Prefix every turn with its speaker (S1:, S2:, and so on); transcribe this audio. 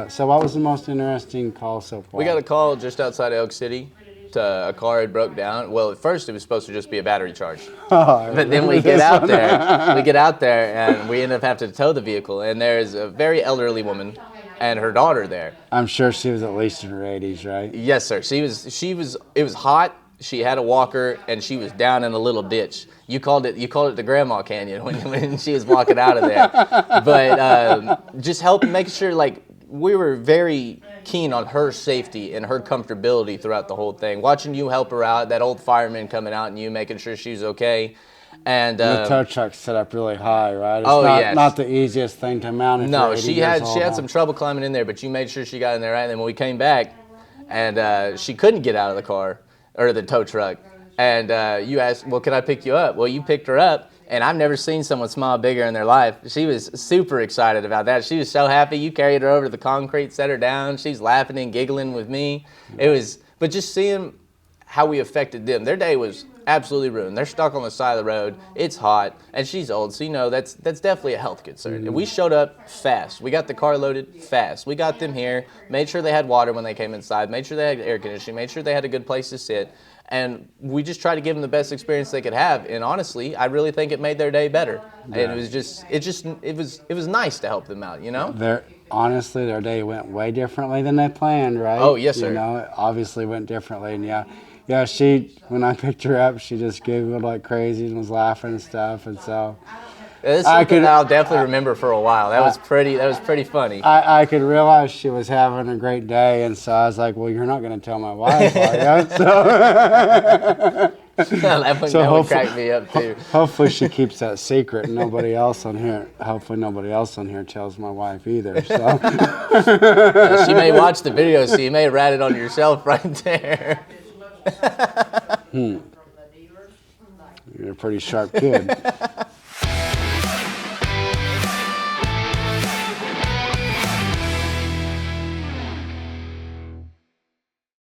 S1: So what was the most interesting call so far?
S2: We got a call just outside Elk City. A car had broke down. Well, at first it was supposed to just be a battery charge. But then we get out there, and we end up having to tow the vehicle. And there's a very elderly woman and her daughter there.
S1: I'm sure she was at least in her 80s, right?
S2: Yes, sir. It was hot. She had a walker, and she was down in a little ditch. You called it the Grandma Canyon when she was walking out of there. But just making sure, like, we were very keen on her safety and her comfortability throughout the whole thing. Watching you help her out, that old fireman coming out and you making sure she's okay. And
S1: the tow truck's set up really high, right? It's
S2: yes.
S1: Not the easiest thing to mount.
S2: No, she had some trouble climbing in there, but you made sure she got in there right. And then when we came back, and she couldn't get out of the car or the tow truck, and you asked, "Well, can I pick you up?" Well, you picked her up. And I've never seen someone smile bigger in their life. She was super excited about that. She was so happy. You carried her over to the concrete, set her down. She's laughing and giggling with me. But just seeing how we affected them. Their day was absolutely ruined. They're stuck on the side of the road. It's hot, and she's old, so that's definitely a health concern. And we showed up fast. We got the car loaded fast. We got them here, made sure they had water when they came inside, made sure they had air conditioning, made sure they had a good place to sit. And we just tried to give them the best experience they could have. And honestly, I really think it made their day better. Yeah. And it was nice to help them out, you know?
S1: Honestly, their day went way differently than they planned, right?
S2: Oh, yes, sir.
S1: You know, it obviously went differently. And yeah, when I picked her up, she just giggled like crazy and was laughing and stuff. And so
S2: this is something I'll definitely remember for a while. That was pretty funny.
S1: I could realize she was having a great day, and so I was like, "Well, you're not going to tell my wife, are you?"
S2: That would crack me up too.
S1: Hopefully, she keeps that secret, and nobody else on here. Hopefully, nobody else on here tells my wife either. So
S2: she may watch the video, so you may rat it on yourself right there.
S1: You're a pretty sharp kid.